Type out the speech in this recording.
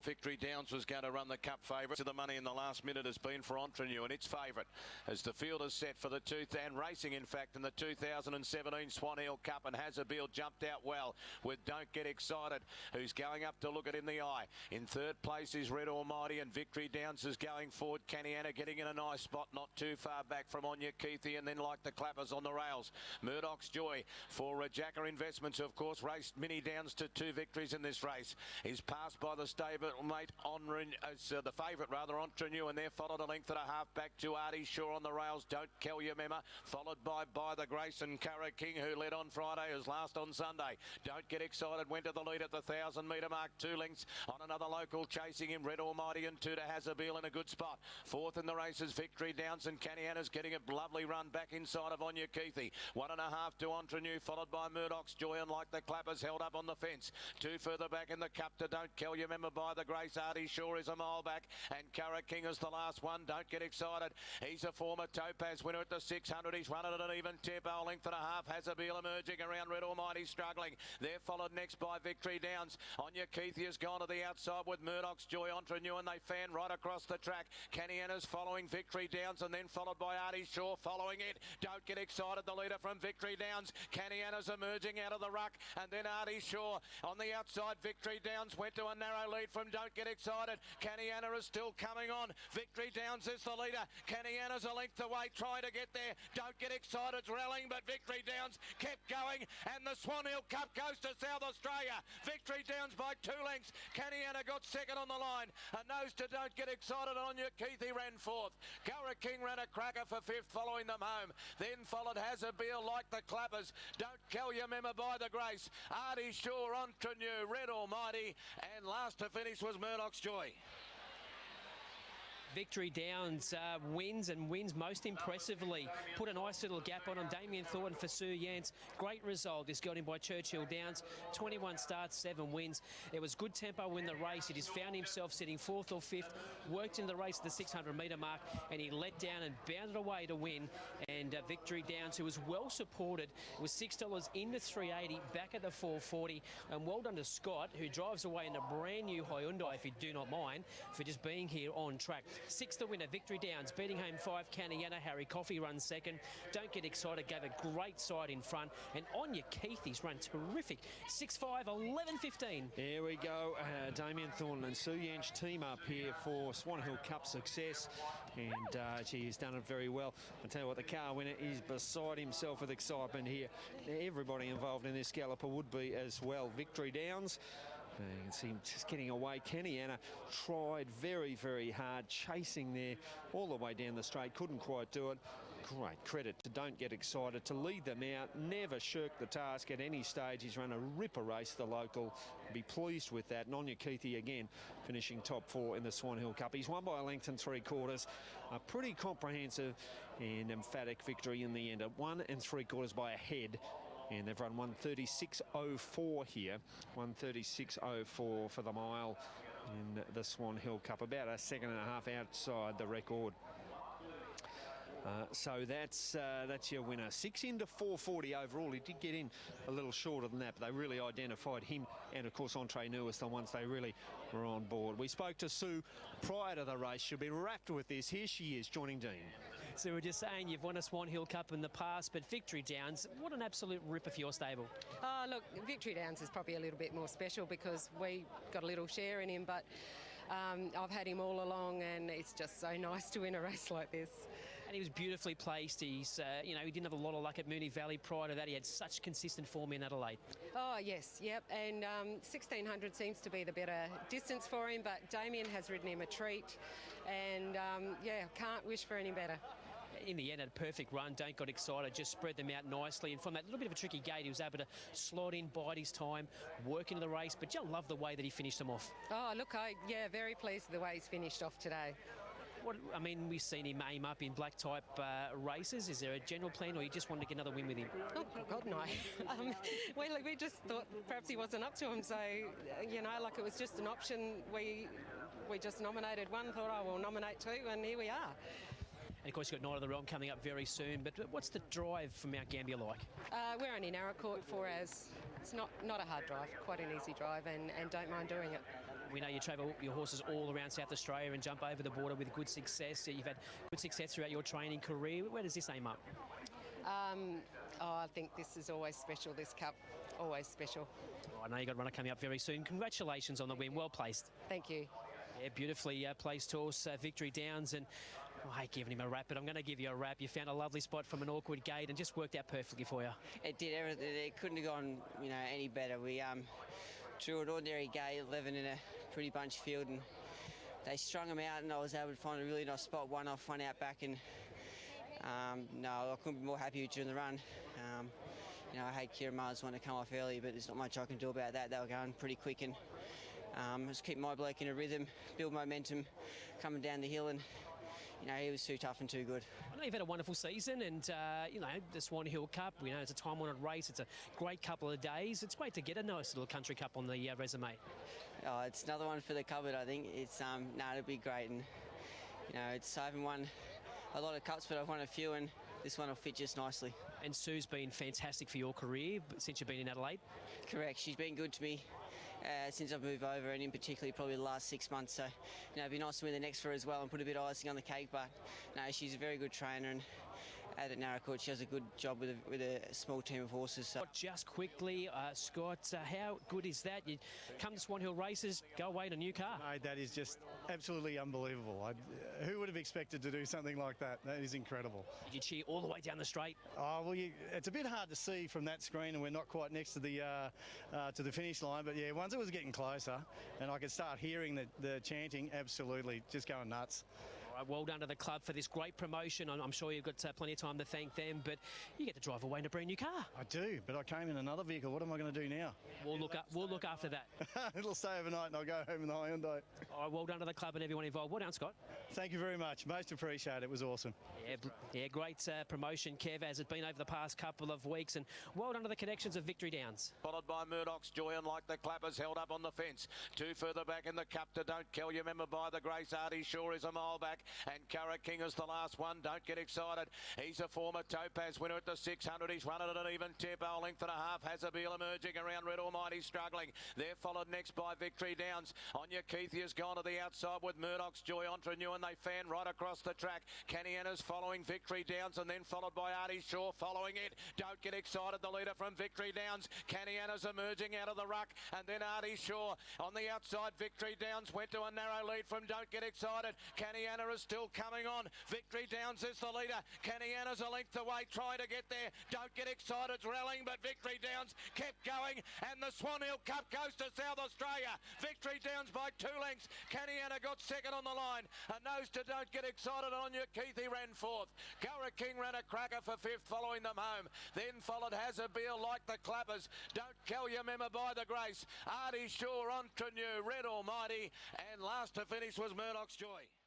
Victory Downs was going to run the Cup favourite. So the money in the last minute has been for Entreneux and its favourite as the field is set for the and racing in fact in the 2017 Swan Hill Cup, and Hazabeel jumped out well with Don't Get Excited, who's going up to look it in the eye. In third place is Red Almighty, and Victory Downs is going forward. Caniana getting in a nice spot, not too far back from Anya Keithy, and then like the clappers on the rails. Murdoch's Joy for Jacker Investments, of course, raced Mini Downs to 2 victories in this race. Is passed by the stablemate the favourite rather, Entreneux, and they're followed a length and a half back to Artie Shaw on the rails. Don't Kill Your Memma, followed by the Grace and Cara King, who led on Friday as last on Sunday. Don't Get Excited went to the lead at the 1,000 metre mark, 2 lengths on another local chasing him. Red Almighty and 2 to Hazabeel in a good spot. Fourth in the races, Victory Downs, and Caniana's getting a lovely run back inside of Anya Keithy. 1.5 to Entreneux, followed by Murdoch's Joy, and like the clappers held up on the fence. 2 further back in the Cup to Don't Kill Your Memma by the Grace. Artie Shaw is a mile back, and Cara King is the last one. Don't Get Excited. He's a former Topaz winner at the 600. He's run it at an even tempo, a length and a half. Hazabeel emerging around. Red Almighty struggling. They're followed next by Victory Downs. Anya Keithy has gone to the outside with Murdoch's Joy, Entreneux, and they fan right across the track. Caniana's following Victory Downs, and then followed by Artie Shaw following it. Don't Get Excited, the leader from Victory Downs. Caniana's emerging out of the ruck, and then Artie Shaw on the outside. Victory Downs went to a narrow lead from Don't Get Excited. Caniana is still coming on. Victory Downs is the leader. Caniana's a length away trying to get there. Don't Get Excited's rallying, but Victory Downs kept going, and the Swan Hill Cup goes to South Australia. Victory Downs by 2 lengths. Caniana got second on the line. A nose to Don't Get Excited. Anya Keithy ran fourth. Cara King ran a cracker for fifth, following them home. Then followed Hazabeel like the clappers. Don't Kill Your Memma by the Grace. Artie Shaw, Entreneux, Red Almighty, and last to finish was Murdoch's Joy. Victory Downs wins most impressively. Put a nice little gap on Damien Thornton for Sue Yance. Great result. This got him by Churchill Downs. 21 starts, 7 wins. There was good tempo in the race. He just found himself sitting 4th or 5th. Worked in the race at the 600 metre mark, and he let down and bounded away to win. And Victory Downs, who was well supported, was $6 into 380, back at the 440. And well done to Scott, who drives away in a brand new Hyundai, if you do not mind, for just being here on track. 6th the winner, Victory Downs, beating home 5 Caniana. Harry Coffey runs second. Don't Get Excited gave a great side in front, and Anya Keithy's run terrific. 6.5, 11.15. There we go. Damien Thornton and Sue Yanch team up here for Swan Hill Cup success, and she has done it very well. I tell you what, the car winner is beside himself with excitement here. Everybody involved in this galloper would be as well. Victory Downs. You can see him just getting away. Caniana tried very, very hard, chasing there all the way down the straight. Couldn't quite do it. Great credit to Don't Get Excited to lead them out. Never shirked the task at any stage. He's run a ripper race, the local. Be pleased with that. And Anya Keithy again finishing top 4 in the Swan Hill Cup. He's won by a length and 3/4. A pretty comprehensive and emphatic victory in the end. At 1 3/4 by a head. And they've run 1:36.04 here. 1:36.04 for the mile in the Swan Hill Cup. About a second and a half outside the record. So that's your winner. 6 into 440 overall. He did get in a little shorter than that, but they really identified him and, of course, Entreneux as the ones they really were on board. We spoke to Sue prior to the race. She'll be wrapped with this. Here she is, joining Dean. So we're just saying you've won a Swan Hill Cup in the past, but Victory Downs, what an absolute ripper for your stable. Look, Victory Downs is probably a little bit more special because we got a little share in him, but I've had him all along, and it's just so nice to win a race like this. And he was beautifully placed. He's, he didn't have a lot of luck at Moonee Valley prior to that. He had such consistent form in Adelaide. Oh, yes, yep. And 1600 seems to be the better distance for him, but Damien has ridden him a treat. And, yeah, can't wish for any better. In the end, had a perfect run. Don't Get Excited, just spread them out nicely. And from that little bit of a tricky gate, he was able to slot in, bide his time, work into the race. But you love the way that he finished them off. Oh, look, yeah, very pleased with the way he's finished off today. We've seen him aim up in black type races. Is there a general plan, or you just wanted to get another win with him? Oh, God, no. We just thought perhaps he wasn't up to him. So, like it was just an option. We just nominated one, thought, we'll nominate 2, and here we are. And of course, you've got Night of the Realm coming up very soon. But what's the drive from Mount Gambier like? We're only narrow court for us. It's not a hard drive, quite an easy drive, and don't mind doing it. We know you travel your horses all around South Australia and jump over the border with good success. You've had good success throughout your training career. Where does this aim up? I think this is always special, this cup. Always special. I know you've got a runner coming up very soon. Congratulations on the win. Well placed. Thank you. Yeah, beautifully placed horse, Victory Downs. And I hate giving him a rap, but I'm going to give you a rap. You found a lovely spot from an awkward gate and just worked out perfectly for you. It did everything. It couldn't have gone, any better. We drew an ordinary gate, 11 in a pretty bunch field, and they strung them out, and I was able to find a really nice spot, one off, one out back, and no, I couldn't be more happy during the run. I hate Kieran Mars want to come off early, but there's not much I can do about that. They were going pretty quick, and just keep my bloke in a rhythm, build momentum, coming down the hill, and he was too tough and too good. I know you've had a wonderful season, and the Swan Hill Cup, it's a time-honoured race. It's a great couple of days. It's great to get a nice little country cup on the resume. Oh, it's another one for the cupboard, I think. It's it'll be great, and I haven't won a lot of cups, but I've won a few, and this one will fit just nicely. And Sue's been fantastic for your career since you've been in Adelaide. Correct. She's been good to me since I've moved over, and in particular probably the last 6 months. So, it'd be nice to win the next for her as well and put a bit of icing on the cake. But no, she's a very good trainer, and at Narracourt she does a good job with a small team of horses. So. Just quickly, Scott, how good is that? You come to Swan Hill races, go away in a new car. Mate, that is just absolutely unbelievable. Who would have expected to do something like that? That is incredible. Did you cheer all the way down the straight? Oh well, it's a bit hard to see from that screen, and we're not quite next to the finish line. But yeah, once it was getting closer, and I could start hearing the chanting, absolutely, just going nuts. All right, well done to the club for this great promotion. I'm sure you've got plenty of time to thank them, but you get to drive away in a brand new car. I do, but I came in another vehicle. What am I going to do now? We'll look after that. It'll stay overnight, and I'll go home in the Hyundai. All right, well done to the club and everyone involved. Well done, Scott. Thank you very much. Most appreciated. It was awesome. Yeah, great promotion, Kev, as it's been over the past couple of weeks, and well done to the connections of Victory Downs. Followed by Murdoch's Joy, and like the clappers held up on the fence. Two further back in the cup to Don't Kill You. Remember by the Grace Artie Shore is a mile back, and Curra King is the last one. Don't get excited. He's a former Topaz winner at the 600. He's run it at an even tip. A length and a half. Hazabeel emerging around. Red Almighty struggling. They're followed next by Victory Downs. Anya Keithy has gone to the outside with Murdoch's Joy Entre New, and they fan right across the track. Caniana's following Victory Downs, and then followed by Artie Shaw following it. Don't get excited. The leader from Victory Downs. Caniana's emerging out of the ruck, and then Artie Shaw on the outside. Victory Downs went to a narrow lead from Don't Get Excited. Caniana is still coming on. Victory Downs is the leader. Caniana's a length away trying to get there. Don't Get Excited's rallying, but Victory Downs kept going, and the Swan Hill Cup goes to South Australia. Victory Downs by 2 lengths. Caniana got second on the line. A nose to Don't Get Excited. Anya Keithy ran fourth. Curra King ran a cracker for fifth, following them home. Then followed Hazabeel like the clappers. Don't Kill You, Member by the Grace. Artie Shaw, Entre New, Red Almighty, and last to finish was Murdoch's Joy.